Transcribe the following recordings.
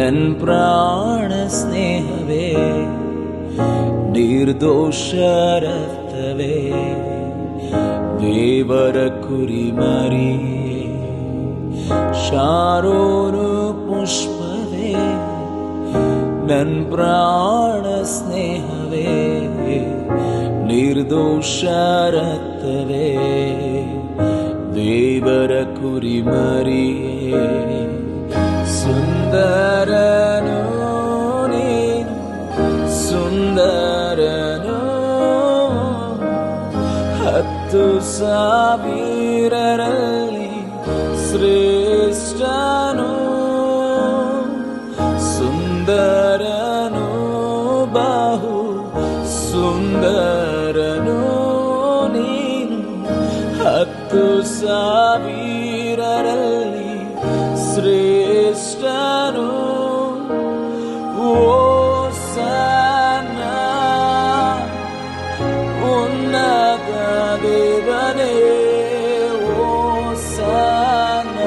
ನನ್ ಪ್ರಾಣ ಸ್ನೇಹವೇ, ನಿರ್ದೋಷ ರಕ್ತವೇ, ದೇವರ ಕುರಿಮರಿಯೇ, ಶಾರೋನು ಪುಷ್ಪವೇ, ನನ್ ಪ್ರಾಣ ಸ್ನೇಹವೇ, ನಿರ್ದೋಷ ರಕ್ತವೇ, ದೇವರ ಕುರಿಮರಿಯೇ. ಸುಂದರನು ನೀನು, ಸುಂದರನು, 10,000ರಲ್ಲಿ ಶ್ರೇಷ್ಠನು. ಸುಂದರನು, ಬಹು ಸುಂದರನು ನೀನು, 10,000ರಲ್ಲಿ ಶ್ರೇಷ್ಠನು. ಹೋಸನ್ನ ಉನ್ನತ ದೇವನೇ, ಹೋಸನ್ನ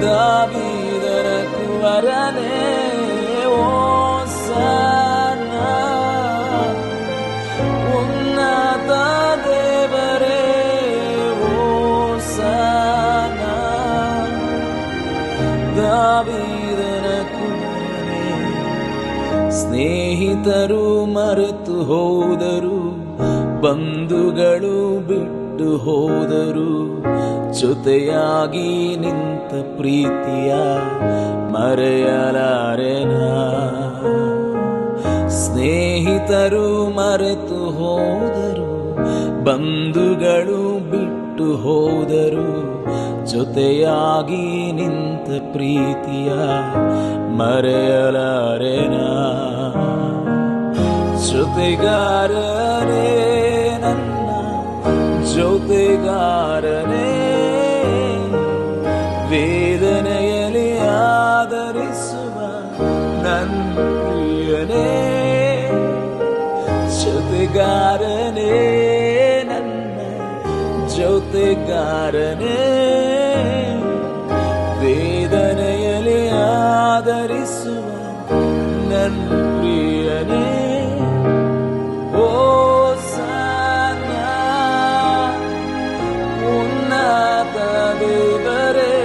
ದಾವೀದನ ಕುವರನೇ, ಹೋಸನ್ನ ಉನ್ನತ ದೇವರೇ, ಹೋಸನ್ನ ದಾವೀದನ ಕುವರನೇ. ಸ್ನೇಹಿತರು ಮರೆತು ಹೋದರು, ಬಂಧುಗಳು ಬಿಟ್ಟು ಹೋದರು, ಜೊತೆಯಾಗಿ ನಿಂತ ಪ್ರೀತಿಯ ಮರೆಯಲಾರೆನಾ. ಸ್ನೇಹಿತರು ಮರೆತು ಹೋದರು, ಬಂಧುಗಳು ಬಿಟ್ಟು ಹೋದರು, ಜೊತೆಯಾಗಿ ನಿಂತ ಪ್ರೀತಿಯ ಮರೆಯಲಾರೆನಾ. ಜೊತೆಗಾರನೇ, ನನ್ನ ಜೊತೆಗಾರನೇ, ವೇದನೆಯಲ್ಲಿ ಆದರಿಸುವ ನನ್ನ ಪ್ರಿಯನೇ. ಜೊತೆಗಾರನೇ, ನನ್ನ ಜೊತೆಗಾರನೇ, ವೇದನೆಯಲ್ಲಿ ಆದರಿಸುವ ನನ್ನ ಪ್ರಿಯನೇ. ಹೋಸನ್ನ ಉನ್ನತ ದೇವರೇ,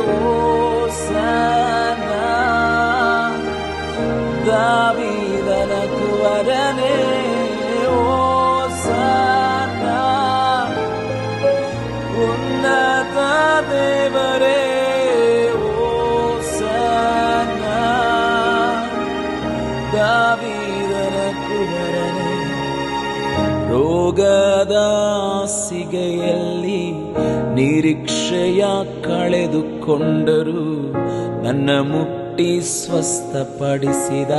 ಹೋಸನ್ನ ದಾವೀದನ ಕುವರನೇ, ಹೋಸನ್ನ ಉನ್ನತ ದೇವರೇ, ಹೋಸನ್ನ ದಾವೀದನ ಕುವರನೇ. ರೋಗದ ಹಾಸಿಗೆಯಲ್ಲಿ ನಿರೀಕ್ಷೆಯ ಕಳೆದುಕೊಂಡರು, ನನ್ನ ಮುಟ್ಟಿ ಸ್ವಸ್ಥಪಡಿಸಿದ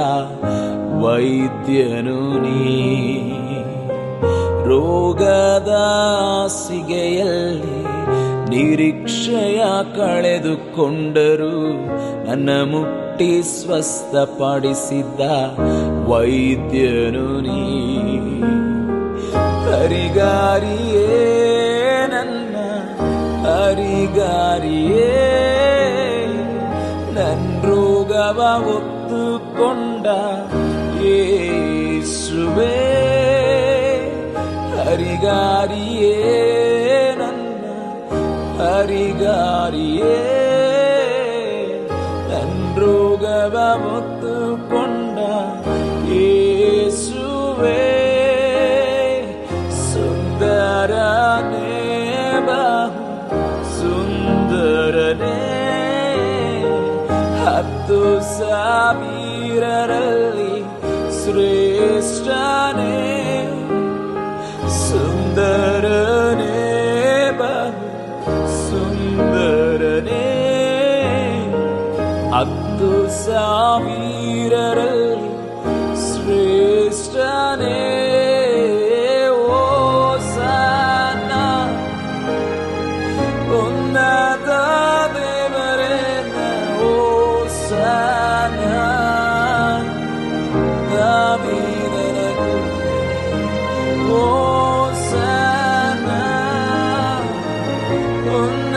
ವೈದ್ಯನು ನೀ. ರೋಗದ ಹಾಸಿಗೆಯಲ್ಲಿ ನಿರೀಕ್ಷೆಯ ಕಳೆದುಕೊಂಡರು, ನನ್ನ ಮುಟ್ಟಿ ಸ್ವಸ್ಥಪಡಿಸಿದ್ದ ವೈದ್ಯನು ನೀ. ಹರಿಗಾರಿಯೇ, ನನ್ನ ಹರಿಗಾರಿಯೇ, ನನ್ನ ರೋಗವ ಹೊತ್ತುಕೊಂಡ ಯೇಸುವೇ. ಹರಿಗಾರಿಯೇ, ನನ್ನ ಹರಿಗಾರಿಯೇ, ನನ್ನ ರೋಗವ ಹೊತ್ತುಕೊಂಡ ಯೇಸುವೇ. ಸುಂದರನೇ, ಬಹು ಸುಂದರನೇ, 10,000ರಲ್ಲಿ ಶ್ರೇಷ್ಠನೇ. ಸುಂದರನೇ, ಬಹು ಸುಂದರನೇ, 10,000ರಲ್ಲಿ ಶ್ರೇಷ್ಠನೇ. ಉನ್ನತ ದೇವರೇ, ಹೋಸನ್ನ ದಾವೀದನ ಕುವರನೇ, ಹೋಸನ್ನ ಉನ್ನತ